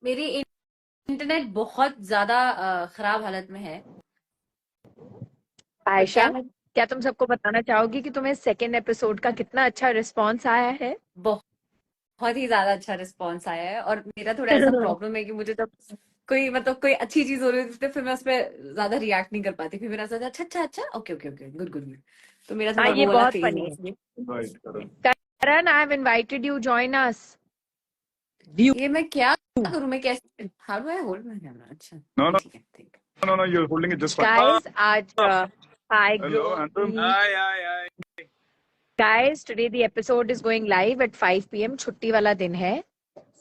मेरी इंटरनेट बहुत ज्यादा खराब हालत में है। आयशा, मैं क्या तुम सबको बताना चाहोगी कि तुम्हें सेकेंड एपिसोड का कितना अच्छा रिस्पॉन्स आया है? बहुत ही ज्यादा अच्छा रिस्पॉन्स आया है, और मेरा थोड़ा ऐसा प्रॉब्लम है कि मुझे जब कोई अच्छी चीज हो रही होती है तो फिर मैं उस पर ज्यादा रिएक्ट नहीं कर पाती। फिर मेरा ऐसा अच्छा अच्छा अच्छा, okay okay okay, good good good. तो मेरा हाँ, थोड़ा ये वो वाला बहुत फेज फनी है है। इसलिए। Karan, I have invited you, join us. ये मैं क्या करूं, मैं कैसे, how do I hold my camera? अच्छा No, no, ठीक है ठीक है। no, no, you're holding it just fine. Guys, आज हाय Hello, Anthem. Hi. Guys, today the episode is going live at 5 PM। छुट्टी वाला दिन है।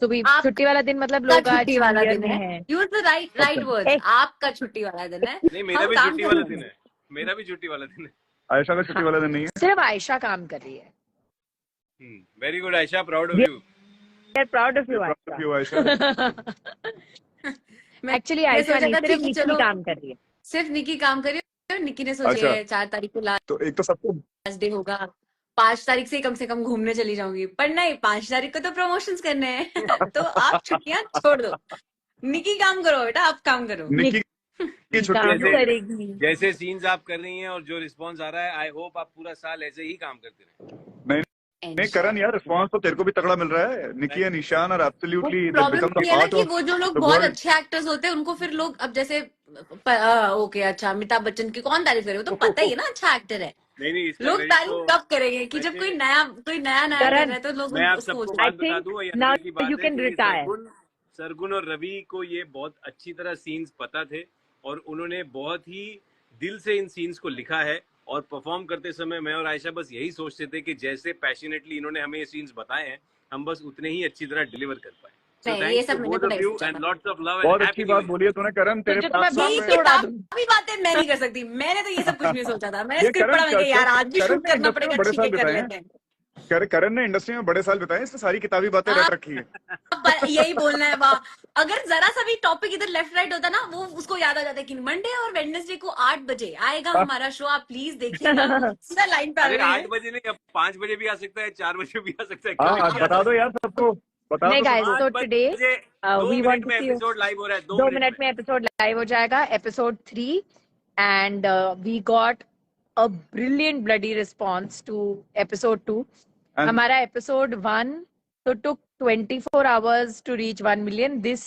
छुट्टी वाला दिन मतलब आपका लोग आज छुट्टी वाला न्यू ईयर दिन में है। है। Use the right right words. ए, आपका छुट्टी वाला दिन है। नहीं, मेरा हम भी काम छुट्टी कर वाला रहे दिन हैं। है। मेरा भी छुट्टी वाला दिन है। आयशा का छुट्टी वाला दिन नहीं है। सिर्फ आयशा काम कर रही है। Very good Ayesha, proud of We you. are proud of you, Proud of you, Ayesha. Actually मैंने आयशा सोचा नहीं, था सिर्फ ठीक है, निक्की चलो काम कर रही है। सिर्फ निकी काम करी और निकी ने सोची अच्छा, है 4 तारीख को तो एक तो सबको लास्ट डे होगा, 5 तारीख से कम घूमने चली जाऊंगी। पर नहीं, 5 तारीख को तो प्रमोशंस करने हैं तो आप छुट्टियां छोड़ दो। निकी काम करो बेटा, आप काम करो। निक्की की छुट्टी काम है जो। करेगी। जैसे सीन्स आप कर रही हैं और जो रिस्पांस आ रहा है, आई होप आप पूरा साल ऐसे ही काम करते रहें। नहीं करण यार, रिस्पॉन्स तो तेरे को भी तगड़ा मिल रहा है। निकी एंड ईशान आर वो absolutely they problem become the ये है ना पार्ट कि ऑफ वो जो लोग द बहुत वर्ल्ड। अच्छे एक्टर्स होते हैं उनको फिर लोग अब जैसे ओके अच्छा, अमिताभ बच्चन की कौन तारीफ करे, वो तो पता ही है ना अच्छा एक्टर है। नहीं, इसका लोग क्रेडिट तारीफ तो कब करेंगे कि जब वैसे कोई नया नया कर करण, रहा है तो लोग मैं आप उसको सबको आई बात बता थिंक दूं, ये नाउ अंदर की यू बात है कैन कि रिटायर। सरगुन और रवि को ये बहुत अच्छी तरह सीन्स पता थे और उन्होंने बहुत ही दिल से इन सीन्स को लिखा है। और परफॉर्म करते समय मैं और आयशा बस यही सोचते थे कि जैसे पैशनेटली इन्होंने हमें ये सीन्स बताए हैं, हम बस उतने ही अच्छी तरह डिलीवर कर पाए। सो नहीं, ये थैंक्स टू सब मैंने बोथ तो ऑफ नहीं यू सोचा एंड था। लॉट्स ऑफ लव एंड बहुत हैप्पी अच्छी न्यू बात बोली है तूने करण। तो तेरे जो पास तुम्हें यही बस तोड़ा दूं। किताबी बातें मैं नहीं कर सकती। मैंने तो ये सब कुछ नहीं सोचा था। मैंने ये स्क्रिप्ट करण पढ़ा, मैं यार आज भी करण शूट ने करना इंडस्ट्री में पड़ेगा, बड़े ठीक साल है कर बिताए हैं। लेते हैं। करण ने इंडस्ट्री में बड़े साल बिताए हैं, इसने सारी किताबी बातें रट रखी है। यही बोलना है। वाह, अगर जरा सा भी टॉपिक इधर लेफ्ट राइट होता ना, वो उसको याद आ जाता है कि मंडे और वेडनेसडे को 8 बजे आएगा हमारा शो, आप प्लीज देखिएगा। सीधा लाइन पे आ अरे गई 8 है। बजे नहीं, अब 5 बजे भी आ सकता है, 4 बजे भी आ सकता है, हाँ कभी आज भी आ बता दो सकता यार सबको, बता नहीं दो गाइस, सबको। तो 5 टुडे बजे 2 वी वांट मिनट टू में सी। एपिसोड लाइव हो रहा है, 2 2 मिनट मिनट में। में एपिसोड लाइव हो जाएगा, episode 3। And we got a brilliant bloody response to episode 2। And हमारा एपिसोड 1 तो took 24 hours to reach 1 million. This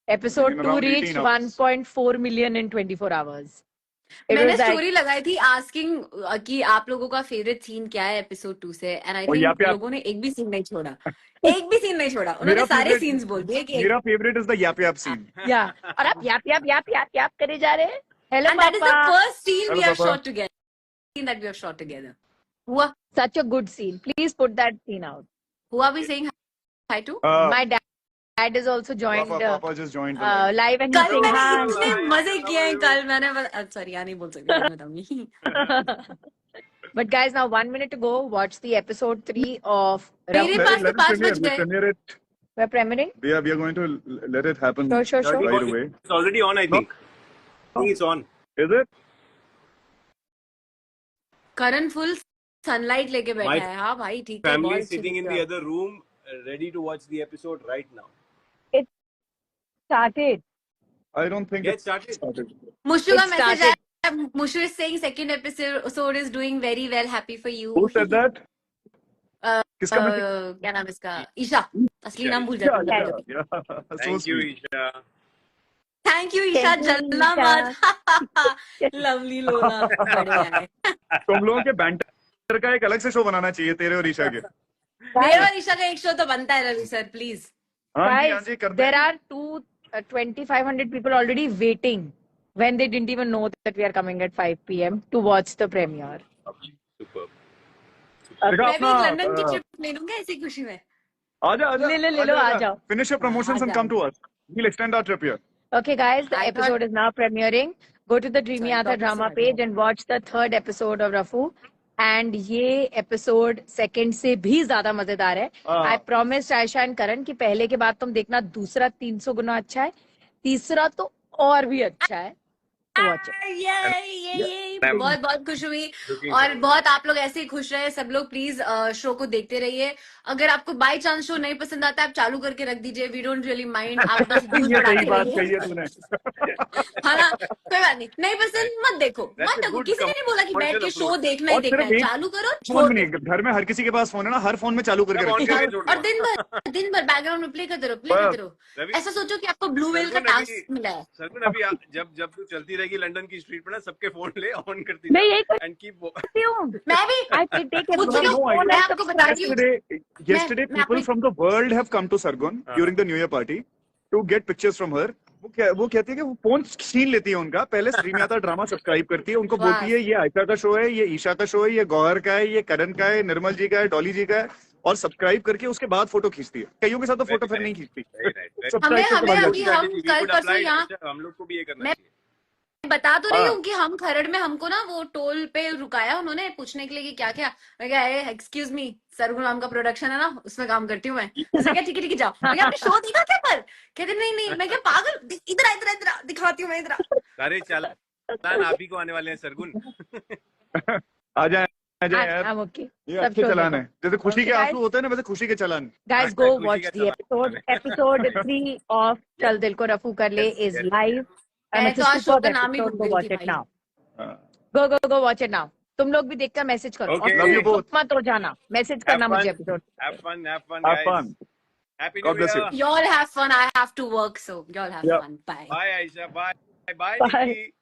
episode in 2 around 18 reached hours. 1.4 million in 24 hours. It मैंने was like, स्टोरी लगाई थी asking कि आप लोगों का फेवरेट सीन क्या है एपिसोड 2 से, एंड आई और यहाँ थिंक पे लोगों ने एक भी सीन नहीं छोड़ा। एक भी सीन नहीं छोड़ा, मेरा उन्होंने सारे फेवरेट सीन्स बोल दिए कि मेरा favourite is the yap yap scene. yeah. और आप याप करे जा रहे हैं। Hello, and that is the Papa. First scene hello we have पापा। Shot together, scene that we have shot together. हुआ Such a good scene. Please put that scene out. हुआ भी saying hi to. My dad is also joined पापा just joined the live. live and he's कल saying मैंने hi. इतने Hi, मजे how किए are हैं, you? कल मैंने सॉरी यार नहीं बोल सकती, नहीं बताऊंगी। But guys, now 1 minute to go. Watch the episode 3 of मेरे Rafu. पास तो Let it 5 premiere. बज We गए। premiere it. We're premiering. We are going to let it happen Sure. right away. It's already on, I No, think. I think it's on. is it? Karan full sunlight लेके बैठा My है। हाँ भाई ठीक है, family बहुत is अच्छी sitting दिख in रहा the है। other room, ready to watch the episode right now. It started. I don't think Get it's started. started. मुशु का It मैसेज started. आया। मुशु is saying second episode is doing very well, happy for you. Who said that? किसका message? क्या नाम है इसका? ईशा। असली नाम भूल Yeah, जाती हूँ। yeah. So Thank you, sweet. Isha. Thank you Isha, Thank you, जलना Isha. मत। लवली लोला, बढ़िया है। तुम लोगों के बैंटर का एक अलग से शो बनाना चाहिए तेरे और ईशा के। मेरा और ईशा का एक शो तो बनता है रवि सर, प्लीज। हाँ Guys, जी कर दे। there are 2,500 people already waiting when they didn't even know that we are coming at 5 PM to watch the premiere. Superb. देखा मैं भी अपना लंदन की ट्रिप ले लूंगा इसी खुशी में। आजा ले लो, आ जाओ। Finish your promotions and आजा। come to us. We'll extend our trip here. Okay, guys, the I episode is now premiering. Go to the Dreamy Sorry, Arthur proper drama से page and watch the 3rd episode of Rafu. And ये episode second से भी ज्यादा मजेदार है. I promised Aisha and Karan कि पहले के बाद तुम देखना, दूसरा 300 गुना अच्छा है, तीसरा तो और भी अच्छा है. So watch it. ये बहुत बहुत खुश हुई Looking और forward. बहुत आप लोग ऐसे ही खुश रहे सब लोग प्लीज शो को देखते रहिए अगर आपको बाय चांस शो नहीं पसंद आता आप चालू करके रख दीजिए वी डोंट रियली माइंड आप बस व्यूज ये सही बढ़ाते बात रहिए कही है तूने। हाँ ना कोई बात नहीं नहीं पसंद मत देखो That's मत a देखो good किसी ने नहीं बोला कि बैठ के commercial शो approach. देखना ही और देखना सिर्फ है एक चालू करो फोन छोड़ में दो नहीं, घर में हर किसी के पास फोन है ना, हर फोन में चालू करके सब on रखिए। करके छोड़ और दो. दिन भर बैकग्राउंड में प्ले करते रहो रवि, ऐसा सोचो कि आपको ब्लू वेल का सरगुन अभी टास्क मिला है सरगुन अभी जब तू चलती रहेगी लंदन की स्ट्रीट पे ना सबके फोन ले ऑन करती मैं यही एंड कीप करती हूँ। मैं भी I take कुछ everyone's लोग No, phone मैं and आपको बता रही हूँ Yesterday, मैं people आपको from the world have come to Sargon हाँ. during the New Year party to get pictures from her. वो कहती है कि वो फोन छीन लेती है उनका, पहले श्रीमियाता ड्रामा सब्सक्राइब करती है, उनको वाह। बोलती है ये आयशा का शो है, ये ईशा का शो है, ये गौहर का है, ये करण का है, निर्मल जी का है, डॉली जी का है, और सब्सक्राइब करके उसके बाद फोटो खींचती है। कईयों के साथ तो फोटो फिर नहीं खींचती, सब्सक्राइब करके भाग जाती है। हम कल परसों यहाँ हम लोग को भी ये करना मैं चाहिए. बता तो रही हाँ। हूँ कि हम खरड़ में हमको ना वो टोल पे रुकाया उन्होंने पूछने के लिए कि क्या क्या मैं क्या एक्सक्यूज मी सरगुन नाम का प्रोडक्शन है ना उसमें काम करती हूँ मैं उसने क्या ठीक है जाओ मैं क्या आपने शो देखा क्या पर कहते नहीं नहीं मैं क्या पागल इधर आ, दिखाती हूँ मैं इधर आ। सारे चालान आप ही को आने वाले हैं सरगुन. आ जाए यार, I'm okay. ये सब अच्छे show चलान देखो। है, जैसे खुशी के Okay, आंसू होते हैं ना, वैसे खुशी के चलान। Guys, go खुशी watch का the चलान. episode 3 of चल दिल को रफू कर ले Yes, is yes, live and मैं it's तो a आज शो superb का नाम ही episode. भूल Go गई watch थी it भाई now. Go watch it now. तुम लोग भी देखकर मैसेज करो Okay. और Love you both. मत हो जाना, मैसेज करना Have मुझे fun. Episode. Have fun, Have guys. fun. Happy God New bless you. Year. y'all have fun I have to work so y'all have Yeah. fun bye Bye, Aisha. Bye, Bye. Nikki.